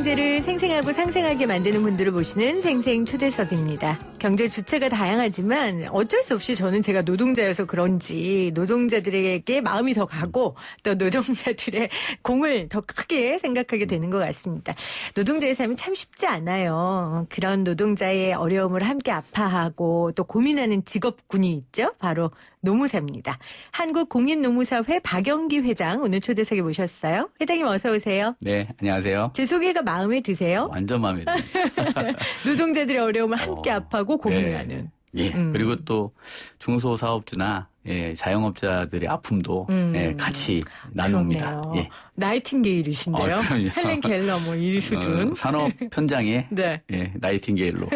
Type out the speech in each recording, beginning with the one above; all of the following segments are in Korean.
경제를 생생하고 상생하게 만드는 분들을 모시는 생생 초대석입니다. 경제 주체가 다양하지만 어쩔 수 없이 저는 제가 노동자여서 그런지 노동자들에게 마음이 더 가고 또 노동자들의 공을 더 크게 생각하게 되는 것 같습니다. 노동자의 삶이 참 쉽지 않아요. 그런 노동자의 어려움을 함께 아파하고 또 고민하는 직업군이 있죠. 바로 노무사입니다. 한국공인노무사회 박영기 회장 오늘 초대석에 모셨어요. 회장님 어서 오세요. 네, 안녕하세요. 제 소개가 마음에 드세요? 완전 마음에 들어요. 노동자들의 어려움을 함께 아파하고 고민하는. 예, 그리고 또 중소사업주나 자영업자들의 아픔도 같이 나눕니다. 예. 나이팅게일이신데요. 헬렌 켈러 이 수준. 산업 현장의 네. 나이팅게일로.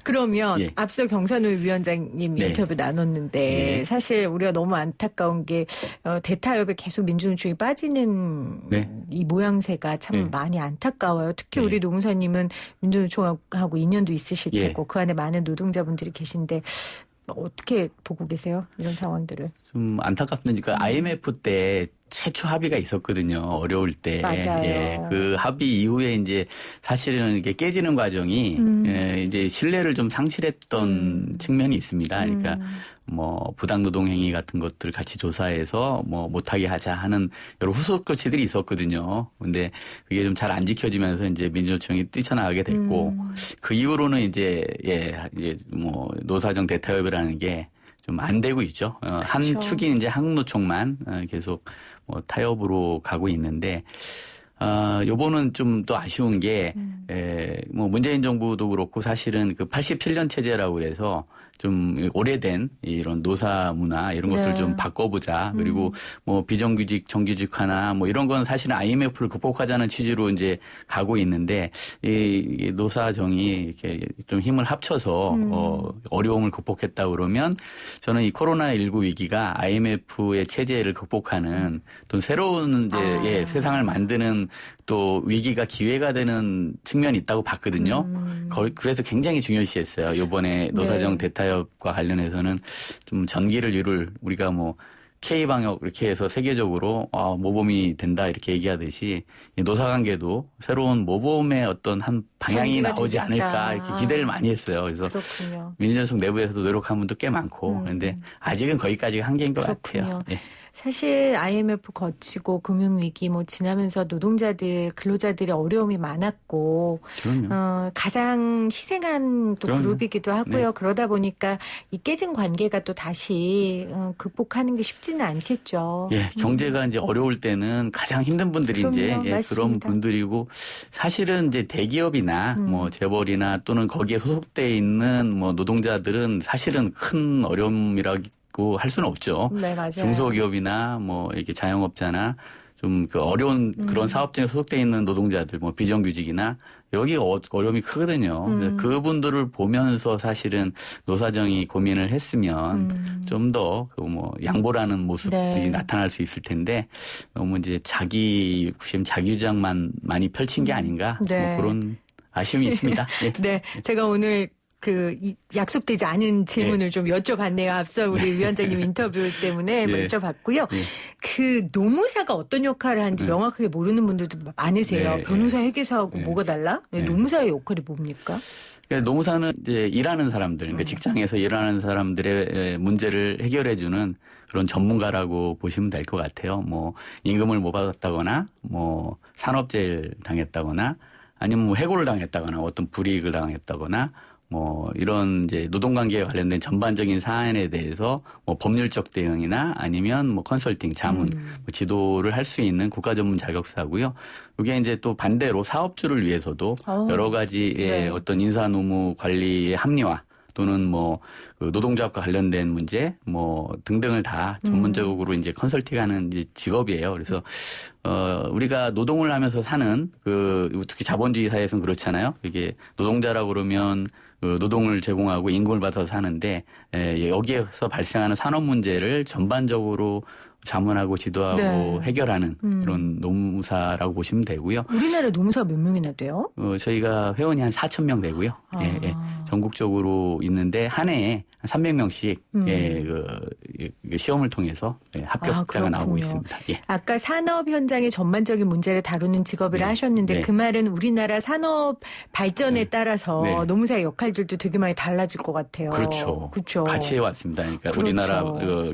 그러면 앞서 경산호 위원장님 인터뷰 나눴는데 사실 우리가 너무 안타까운 게 대타협에 계속 민주노총이 빠지는 이 모양새가 참 많이 안타까워요. 특히 우리 노무사님은 민주노총하고 인연도 있으실 테고 그 안에 많은 노동자분들이 계신데 어떻게 보고 계세요? 이런 상황들을. 좀 안타깝으니까 IMF 때 최초 합의가 있었거든요. 어려울 때. 맞아요. 그 합의 이후에 이제 사실은 이게 깨지는 과정이 이제 신뢰를 좀 상실했던 측면이 있습니다. 그러니까 뭐 부당 노동 행위 같은 것들 같이 조사해서 뭐 못하게 하자 하는 여러 후속 조치들이 있었거든요. 근데 그게 좀 잘 안 지켜지면서 이제 민주노총이 뛰쳐나가게 됐고 그 이후로는 이제 뭐 노사정 대타협이라는 게 좀 안 되고 있죠. 한 축인 이제 한국노총만 계속 뭐 타협으로 가고 있는데, 요번은 좀 또 아쉬운 게, 뭐 문재인 정부도 그렇고 사실은 그 87년 체제라고 그래서 좀 오래된 이런 노사 문화 이런 것들 좀 바꿔보자. 그리고 뭐 비정규직 정규직화나 뭐 이런 건 사실은 IMF를 극복하자는 취지로 이제 가고 있는데 이 노사정이 이렇게 좀 힘을 합쳐서 어려움을 극복했다 그러면 저는 이 코로나19 위기가 IMF의 체제를 극복하는 또 새로운 이제 세상을 만드는 또 위기가 기회가 되는 측면이 있다고 봤거든요. 그래서 굉장히 중요시했어요. 이번에 노사정 대타협과 관련해서는 좀 전기를 이룰 우리가 뭐 K방역 이렇게 해서 세계적으로 모범이 된다 이렇게 얘기하듯이 노사관계도 새로운 모범의 어떤 한 방향이 나오지 않을까 이렇게 기대를 많이 했어요. 그래서 민주노총 내부에서도 노력한 분도 꽤 많고 그런데 아직은 거기까지가 한계인 것 같아요. 예. 사실 IMF 거치고 금융위기 뭐 지나면서 노동자들, 근로자들의 어려움이 많았고 가장 희생한 또 그룹이기도 하고요. 그러다 보니까 이 깨진 관계가 또 다시 극복하는 게 쉽지는 않겠죠. 예, 경제가 이제 어려울 때는 가장 힘든 분들이 이제 그런 분들이고 사실은 이제 대기업이나 뭐 재벌이나 또는 거기에 소속돼 있는 뭐 노동자들은 사실은 큰 어려움이라고 할 수는 없죠. 네, 맞아요. 중소기업이나 뭐 이렇게 자영업자나 좀 그 어려운 그런 사업장에 소속돼 있는 노동자들, 뭐 비정규직이나 여기가 어려움이 크거든요. 그분들을 보면서 사실은 노사정이 고민을 했으면 좀 더 그 뭐 양보라는 모습들이 나타날 수 있을 텐데 너무 이제 자기 욕심, 자기 주장만 많이 펼친 게 아닌가 뭐 그런 아쉬움이 있습니다. 네, 제가 오늘 약속되지 않은 질문을 좀 여쭤봤네요. 앞서 우리 위원장님 인터뷰 때문에 여쭤봤고요. 그 노무사가 어떤 역할을 하는지 명확하게 모르는 분들도 많으세요. 변호사, 회계사하고 뭐가 달라? 노무사의 역할이 뭡니까? 그러니까 노무사는 이제 일하는 사람들, 그러니까 직장에서 일하는 사람들의 문제를 해결해주는 그런 전문가라고 보시면 될 것 같아요. 뭐 임금을 못 받았다거나, 뭐 산업재해를 당했다거나, 아니면 뭐 해고를 당했다거나, 어떤 불이익을 당했다거나. 뭐 이런 이제 노동관계에 관련된 전반적인 사안에 대해서 뭐 법률적 대응이나 아니면 뭐 컨설팅, 자문, 뭐 지도를 할 수 있는 국가 전문 자격사고요. 이게 이제 또 반대로 사업주를 위해서도 여러 가지의 어떤 인사 노무 관리의 합리화 또는 뭐 그 노동조합과 관련된 문제 뭐 등등을 다 전문적으로 이제 컨설팅하는 이제 직업이에요. 그래서 우리가 노동을 하면서 사는 특히 자본주의 사회에서는 그렇잖아요. 이게 노동자라고 그러면 노동을 제공하고 임금을 받아서 사는데 여기에서 발생하는 산업 문제를 전반적으로 자문하고 지도하고 해결하는 그런 노무사라고 보시면 되고요. 우리나라 노무사가 몇 명이나 돼요? 저희가 회원이 한 4,000명 되고요. 전국적으로 있는데 한 해에 한 300명씩 시험을 통해서 합격자가 나오고 있습니다. 예. 아까 산업 현장의 전반적인 문제를 다루는 직업이라 하셨는데 그 말은 우리나라 산업 발전에 따라서 노무사의 역할들도 되게 많이 달라질 것 같아요. 그렇죠. 그렇죠. 같이 해왔습니다. 그러니까 우리나라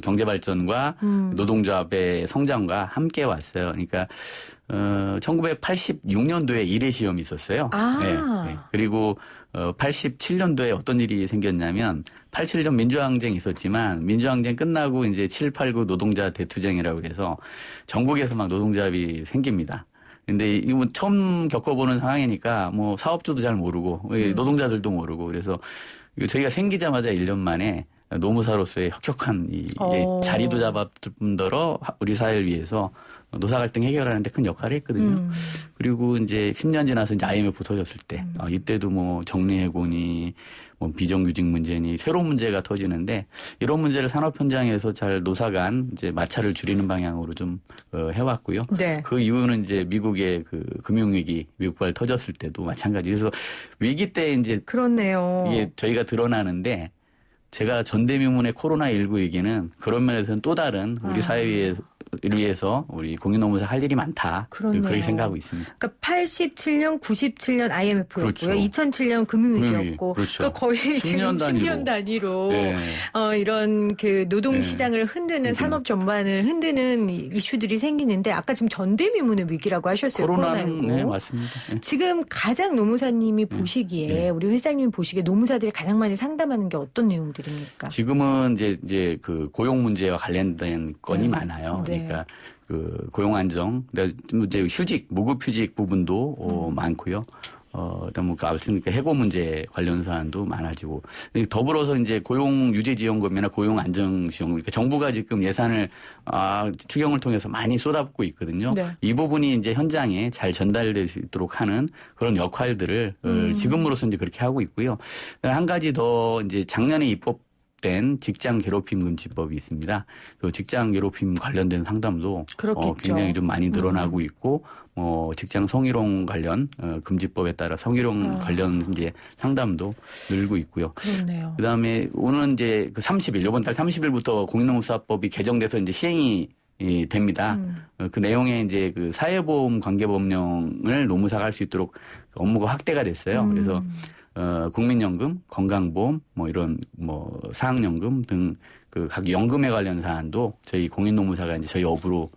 경제 발전과 노동조합의 성장과 함께 왔어요. 그러니까 1986년도에 일회 시험이 있었어요. 그리고 87년도에 어떤 일이 생겼냐면 87년 민주항쟁이 있었지만 민주항쟁 끝나고 이제 7, 8, 9 노동자 대투쟁이라고 해서 전국에서 막 노동조합이 생깁니다. 근데 이거 처음 겪어보는 상황이니까 뭐 사업주도 잘 모르고 노동자들도 모르고 그래서 저희가 생기자마자 1년 만에 노무사로서의 혁혁한 자리도 잡았을 뿐더러 우리 사회를 위해서 노사 갈등 해결하는 데 큰 역할을 했거든요. 그리고 이제 10년 지나서 이제 IMF 터졌을 때 이때도 뭐 정리해고니 뭐 비정규직 문제니 새로운 문제가 터지는데 이런 문제를 산업 현장에서 잘 노사 간 이제 마찰을 줄이는 방향으로 좀 해왔고요. 그 이유는 이제 미국의 그 금융위기 미국발 터졌을 때도 마찬가지. 그래서 위기 때 이제 그렇네요. 이게 저희가 드러나는데 제가 전대미문의 코로나19 위기는 그런 면에서는 또 다른 우리 사회에 위해서 우리 공인노무사 할 일이 많다. 그렇네요. 그렇게 생각하고 있습니다. 그러니까 87년, 97년 IMF였고요. 그렇죠. 2007년 금융위기였고 그렇죠. 그러니까 거의 10년 단위로 이런 그 노동시장을 흔드는 산업 전반을 흔드는 이슈들이 생기는데 아까 지금 전대미문의 위기라고 하셨어요. 코로나는 네, 맞습니다. 지금 가장 노무사님이 보시기에 우리 회장님이 보시기에 노무사들이 가장 많이 상담하는 게 어떤 내용들입니까? 지금은 이제 그 고용 문제와 관련된 건이 많아요. 그러니까 그 고용 안정, 이제 휴직, 무급휴직 부분도 많고요. 그다음에 그 말씀드린 해고 문제 관련 사안도 많아지고 더불어서 이제 고용 유지 지원금이나 고용 안정 지원금, 그러니까 정부가 지금 예산을 추경을 통해서 많이 쏟아붓고 있거든요. 이 부분이 이제 현장에 잘 전달될 수 있도록 하는 그런 역할들을 지금으로서 이제 그렇게 하고 있고요. 한 가지 더 이제 작년에 된 직장 괴롭힘 금지법이 있습니다. 그 직장 괴롭힘 관련된 상담도 굉장히 좀 많이 늘어나고 있고, 직장 성희롱 관련 금지법에 따라 성희롱 관련 이제 상담도 늘고 있고요. 그렇네요. 그다음에 오는 이제 그 30일 이번 달 30일부터 공인노무사법이 개정돼서 이제 시행이 됩니다. 그 내용에 이제 그 사회보험 관계법령을 노무사가 할 수 있도록 업무가 확대가 됐어요. 그래서 국민연금, 건강보험, 뭐 이런 뭐 사학연금 등 그 각 연금에 관련 사안도 저희 공인노무사가 이제 저희 업으로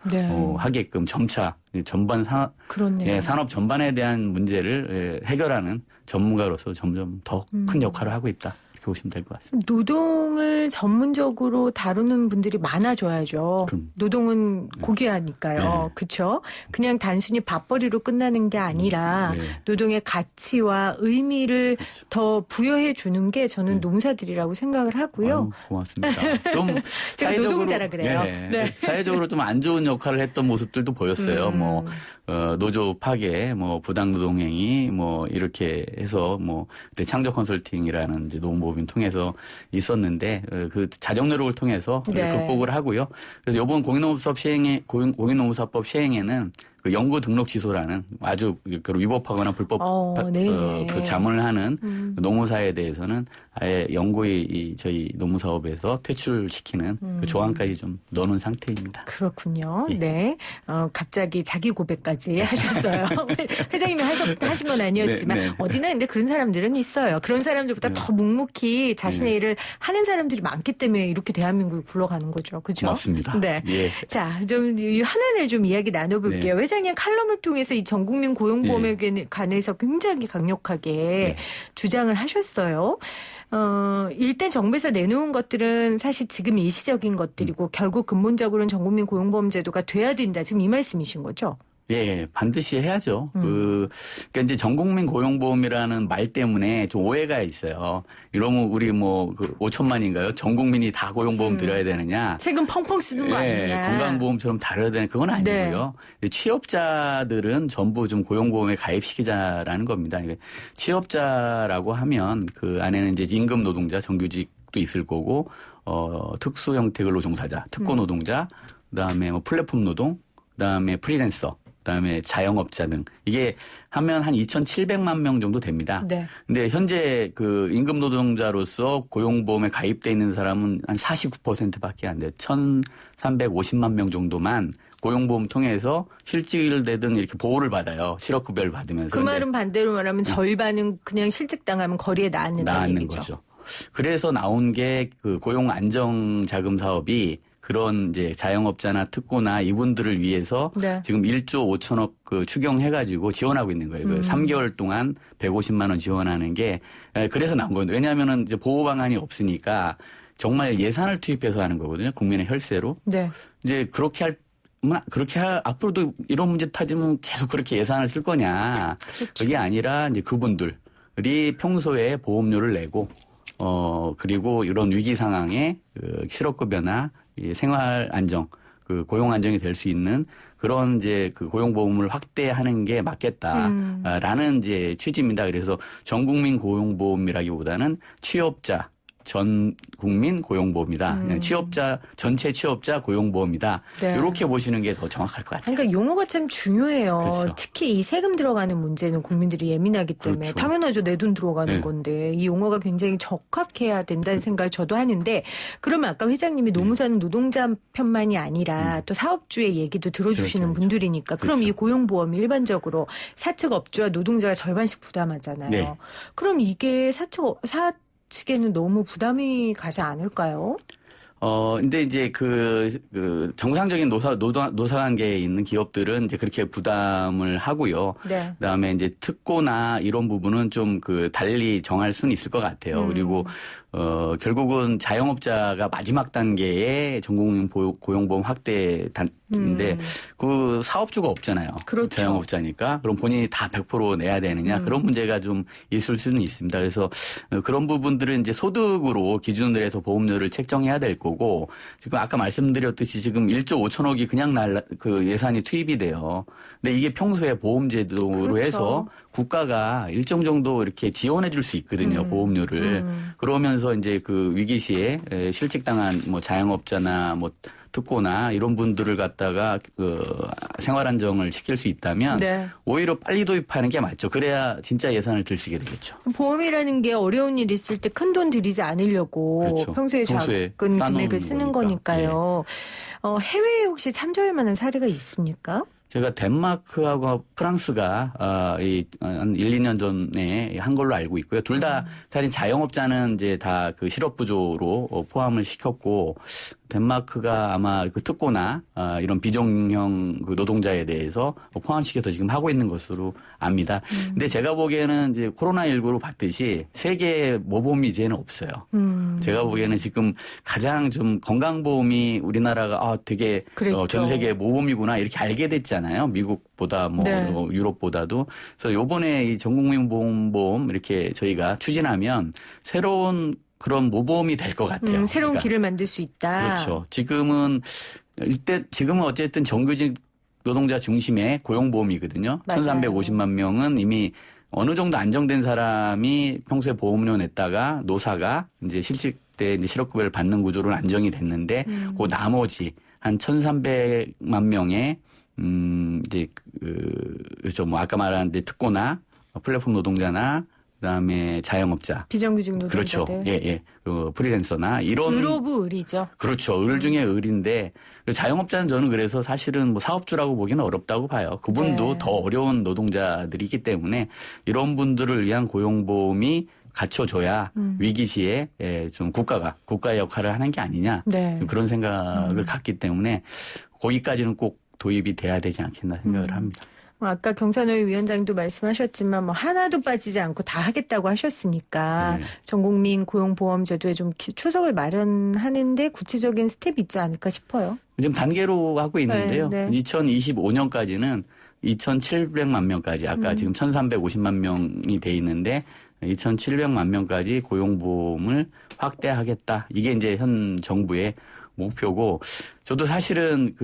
하게끔 점차 전반 산업 전반에 대한 문제를 해결하는 전문가로서 점점 더 큰 역할을 하고 있다. 이렇게 보시면 될 것 같습니다. 노동을 전문적으로 다루는 분들이 많아져야죠. 노동은 고귀하니까요. 그렇죠? 그냥 단순히 밥벌이로 끝나는 게 아니라 노동의 가치와 의미를 더 부여해 주는 게 저는 노무사들이라고 생각을 하고요. 고맙습니다. 좀 제가 노동자라 그래요. 사회적으로 좀 안 좋은 역할을 했던 모습들도 보였어요. 뭐 노조 파괴, 뭐 부당 노동행위, 뭐 이렇게 해서 뭐 그때 창조 컨설팅이라는 이제 노무법인 통해서 있었는데 그 자정 노력을 통해서 극복을 하고요. 그래서 이번 공인노무사법 시행에는 그 연구 등록 취소라는 아주 위법하거나 불법 그 자문을 하는 노무사에 대해서는 아예 연구의 저희 노무사업에서 퇴출시키는 그 조항까지 좀 넣어놓은 상태입니다. 그렇군요. 네. 갑자기 자기 고백까지 하셨어요. 회장님이 하신 건 아니었지만 어디나 근데 그런 사람들은 있어요. 그런 사람들보다 더 묵묵히 자신의 일을 하는 사람들이 많기 때문에 이렇게 대한민국이 굴러가는 거죠. 그렇죠? 맞습니다. 네. 자, 좀 하나를 좀 이야기 나눠볼게요. 회장님 칼럼을 통해서 이 전국민 고용보험에 관해서 굉장히 강력하게 주장을 하셨어요. 일단 정부에서 내놓은 것들은 사실 지금 일시적인 것들이고 결국 근본적으로는 전국민 고용보험 제도가 돼야 된다. 지금 이 말씀이신 거죠? 예, 반드시 해야죠. 그러니까 이제 전국민 고용보험이라는 말 때문에 좀 오해가 있어요. 이러면 우리 뭐 5천만인가요? 전 국민이 다 고용보험 들어야 되느냐? 세금 펑펑 쓰는 거 아니냐? 건강보험처럼 다뤄야 되는 그건 아니고요. 취업자들은 전부 좀 고용보험에 가입시키자라는 겁니다. 취업자라고 하면 그 안에는 이제 임금 노동자, 정규직도 있을 거고, 특수 형태 근로 종사자, 특고 노동자, 그다음에 뭐 플랫폼 노동, 그다음에 프리랜서. 그다음에 자영업자 등 이게 하면 한 2,700만 명 정도 됩니다. 네. 근데 현재 그 임금 노동자로서 고용보험에 가입돼 있는 사람은 한 49%밖에 안 돼요. 1,350만 명 정도만 고용보험 통해서 실직되든 이렇게 보호를 받아요. 실업급여를 받으면서. 그 말은 반대로 말하면 절반은 그냥 실직당하면 거리에 나앉는다는 얘기죠. 거죠. 그래서 나온 게 그 고용 안정 자금 사업이 그런 이제 자영업자나 특고나 이분들을 위해서 네. 지금 1조 5천억 그 추경해가지고 지원하고 있는 거예요. 그 3개월 동안 150만 원 지원하는 게 그래서 나온 거예요. 왜냐하면은 이제 보호 방안이 없으니까 정말 예산을 투입해서 하는 거거든요. 국민의 혈세로. 네. 이제 앞으로도 이런 문제 타지면 계속 그렇게 예산을 쓸 거냐. 그렇죠. 그게 아니라 이제 그분들이 평소에 보험료를 내고 그리고 이런 위기 상황에 그 실업급여나 이 생활 안정, 그 고용 안정이 될 수 있는 그런 이제 그 고용보험을 확대하는 게 맞겠다라는 이제 취지입니다. 그래서 전국민 고용보험이라기보다는 취업자 전 국민 고용보험이다. 취업자 전체 취업자 고용보험이다. 네. 이렇게 보시는 게 더 정확할 것 같아요. 그러니까 용어가 참 중요해요. 그렇죠. 특히 이 세금 들어가는 문제는 국민들이 예민하기 때문에 그렇죠. 당연하죠. 내 돈 들어가는 네. 건데 이 용어가 굉장히 적합해야 된다는 생각을 저도 하는데 그러면 아까 회장님이 노무사는 노동자 편만이 아니라 또 사업주의 얘기도 들어주시는 그렇죠. 분들이니까 그럼 그렇죠. 이 고용보험이 일반적으로 사측 업주와 노동자가 절반씩 부담하잖아요. 네. 그럼 이게 사측에는 너무 부담이 가지 않을까요? 근데 이제 정상적인 노사관계에 있는 기업들은 이제 그렇게 부담을 하고요. 네. 그다음에 이제 특고나 이런 부분은 좀 달리 정할 수는 있을 것 같아요. 그리고, 결국은 자영업자가 마지막 단계에 전국민 고용보험 확대 단인데 그 사업주가 없잖아요. 그렇죠. 자영업자니까. 그럼 본인이 다 100% 내야 되느냐. 그런 문제가 좀 있을 수는 있습니다. 그래서 그런 부분들은 이제 소득으로 기준을 해서 보험료를 책정해야 될 거고 지금 아까 말씀드렸듯이 지금 1조 5천억이 그냥 그 예산이 투입이 돼요. 근데 이게 평소에 보험제도로 그렇죠. 해서 국가가 일정 정도 이렇게 지원해 줄 수 있거든요. 보험료를. 그러면서 이제 그 위기 시에 실직당한 뭐 자영업자나 뭐 특고나 이런 분들을 갖다가 생활 안정을 시킬 수 있다면 네. 오히려 빨리 도입하는 게 맞죠. 그래야 진짜 예산을 들쓰게 되겠죠. 보험이라는 게 어려운 일 있을 때 큰 돈 들이지 않으려고 그렇죠. 평소에 작은 금액을 쓰는 거니까요. 해외에 혹시 참조할 만한 사례가 있습니까? 제가 덴마크하고 프랑스가 한 1, 2년 전에 한 걸로 알고 있고요. 둘 다 사실 자영업자는 이제 다 그 실업부조로 포함을 시켰고 덴마크가 아마 그 특고나 이런 비정형 그 노동자에 대해서 포함시켜서 지금 하고 있는 것으로 압니다. 근데 제가 보기에는 이제 코로나19로 봤듯이 세계 모범이 이제는 없어요. 제가 보기에는 지금 가장 좀 건강보험이 우리나라가 되게 전 세계 모범이구나 이렇게 알게 됐잖아요. 미국보다 네. 유럽보다도. 그래서 요번에 이 전국민 보험 이렇게 저희가 추진하면 새로운 그런 모범이 될 것 같아요. 새로운 그러니까. 길을 만들 수 있다. 그렇죠. 지금은 어쨌든 정규직 노동자 중심의 고용보험이거든요. 맞아요. 1,350만 명은 이미 어느 정도 안정된 사람이 평소에 보험료 냈다가 노사가 이제 실직 때 이제 실업급여를 받는 구조로 안정이 됐는데 그 나머지 한 1,300만 명의 이제 그렇죠. 뭐 아까 말한 특고나 플랫폼 노동자나 그다음에 자영업자, 비정규직 노동자들. 그렇죠. 예. 프리랜서나 이런 을 오브 을이죠. 그렇죠. 을 중에 을인데 자영업자는 저는 그래서 사실은 뭐 사업주라고 보기는 어렵다고 봐요. 그분도 네. 더 어려운 노동자들이기 때문에 이런 분들을 위한 고용보험이 갖춰줘야 위기 시에 좀 국가의 역할을 하는 게 아니냐 네. 좀 그런 생각을 갖기 때문에 거기까지는 꼭 도입이 돼야 되지 않겠나 생각을 합니다. 아까 경산호위 위원장도 말씀하셨지만 뭐 하나도 빠지지 않고 다 하겠다고 하셨으니까 네. 전국민 고용보험제도에 좀 초석을 마련하는데 구체적인 스텝이 있지 않을까 싶어요. 지금 단계로 하고 있는데요. 네. 2025년까지는 2,700만 명까지 아까 지금 1,350만 명이 돼 있는데 2,700만 명까지 고용보험을 확대하겠다. 이게 이제 현 정부의 목표고 저도 사실은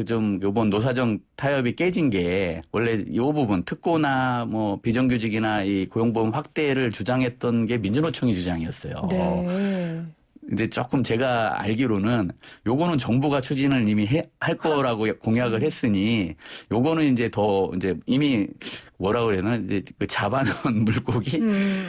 요번 노사정 타협이 깨진 게 원래 이 부분 특고나 뭐 비정규직이나 이 고용보험 확대를 주장했던 게 민주노총이 주장이었어요. 네. 근데 조금 제가 알기로는 요거는 정부가 추진을 이미 할 거라고 공약을 했으니 요거는 이제 더 이제 이미 뭐라 그래야 되나 이제 그 잡아놓은 물고기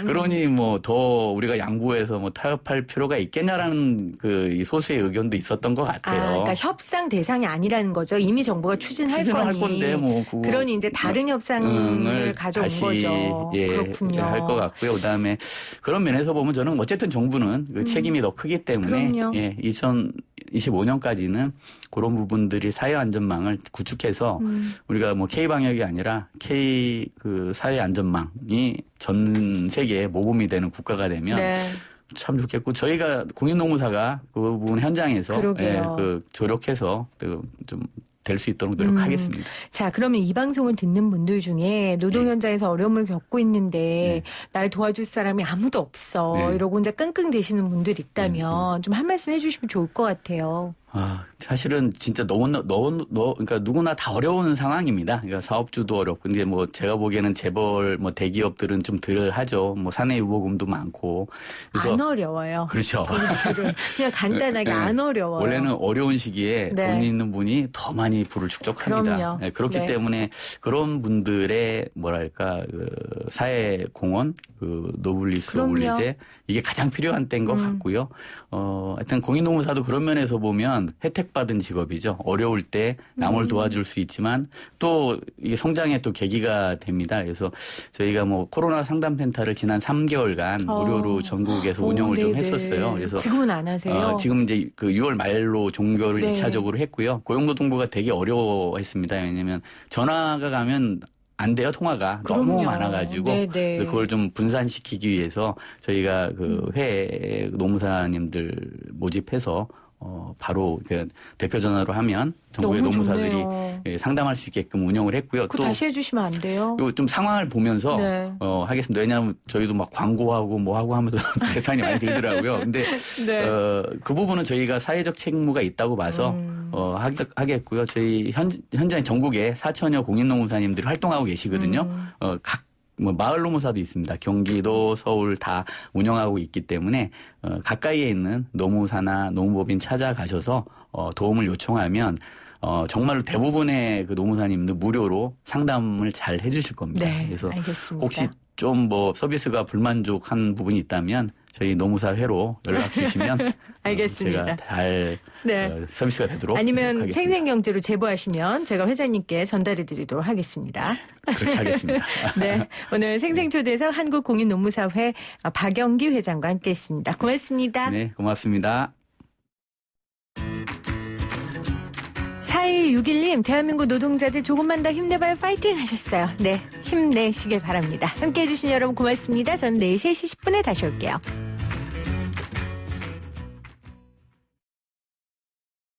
그러니 뭐 더 우리가 양보해서 뭐 타협할 필요가 있겠냐라는 이 소수의 의견도 있었던 것 같아요. 그러니까 협상 대상이 아니라는 거죠. 이미 정부가 추진할 거니. 건데 뭐 그러니 이제 다른 협상을 가져온 다시, 거죠. 예, 그렇군요. 할 것 같고요. 그다음에 그런 면에서 보면 저는 어쨌든 정부는 그 책임이 더 크기 때문에 그럼요. 예, 2025년까지는 그런 부분들이 사회 안전망을 구축해서 우리가 뭐 K 방역이 아니라 K 그 사회 안전망이 전 세계에 모범이 되는 국가가 되면 네. 참 좋겠고 저희가 공인노무사가 그 부분 현장에서 그러게요. 조력해서 좀 될 수 있도록 노력하겠습니다. 자, 그러면 이 방송을 듣는 분들 중에 노동 현장에서 어려움을 겪고 있는데 날 도와줄 사람이 아무도 없어. 이러고 혼자 끙끙 대시는 분들 있다면 좀 한 말씀 해주시면 좋을 것 같아요. 사실은 진짜 그러니까 누구나 다 어려운 상황입니다. 그러니까 사업주도 어렵고, 이제 뭐 제가 보기에는 재벌, 뭐 대기업들은 좀 덜 하죠. 뭐 사내유보금도 많고. 그래서 안 어려워요. 그렇죠. 돈들은 그냥 간단하게 네. 안 어려워요. 원래는 어려운 시기에 네. 돈 있는 분이 더 많이 부를 축적합니다. 그럼요. 네, 그렇기 네. 때문에 그런 분들의 뭐랄까 사회 공헌, 노블리스 그럼요. 오블리제 이게 가장 필요한 때인 것 같고요. 하여튼 공인노무사도 그런 면에서 보면 혜택받은 직업이죠. 어려울 때 남을 도와줄 수 있지만 또 이게 성장의 또 계기가 됩니다. 그래서 저희가 뭐 코로나 상담센터를 지난 3개월간 무료로 전국에서 운영을 좀 했었어요. 그래서 지금은 안 하세요? 지금 이제 6월 말로 종교를 네. 2차적으로 했고요. 고용노동부가 되게 어려워했습니다. 왜냐하면 전화가 가면 안 돼요, 통화가. 너무 그럼요. 많아가지고. 네네. 그걸 좀 분산시키기 위해서 저희가 회 노무사님들 모집해서 바로 대표 전화로 하면 정부의 너무 노무사들이 좋네요. 상담할 수 있게끔 운영을 했고요. 그거 다시 해주시면 안 돼요? 요 좀 상황을 보면서 네. 하겠습니다. 왜냐하면 저희도 막 광고하고 뭐하고 하면서 계산이 많이 들더라고요. 근데 네. 그 부분은 저희가 사회적 책무가 있다고 봐서 하겠고요. 저희 현장 전국에 4천여 공인노무사님들이 활동하고 계시거든요. 각 마을 노무사도 있습니다. 경기도, 서울 다 운영하고 있기 때문에 가까이에 있는 노무사나 노무법인 찾아가셔서 도움을 요청하면 정말로 대부분의 그 노무사님들 무료로 상담을 잘 해주실 겁니다. 네, 그래서 알겠습니다. 혹시 좀 뭐 서비스가 불만족한 부분이 있다면 저희 노무사 회로 연락 주시면 알겠습니다. 제가 잘 네. 서비스가 되도록 아니면 하겠습니다. 생생경제로 제보하시면 제가 회장님께 전달해 드리도록 하겠습니다. 그렇게 하겠습니다. 네, 오늘 생생초대석 한국공인노무사회 박영기 회장과 함께했습니다. 고맙습니다. 네, 고맙습니다. 4261님, 대한민국 노동자들 조금만 더 힘내봐요. 파이팅 하셨어요. 네, 힘내시길 바랍니다. 함께해 주신 여러분 고맙습니다. 저는 내일 3시 10분에 다시 올게요.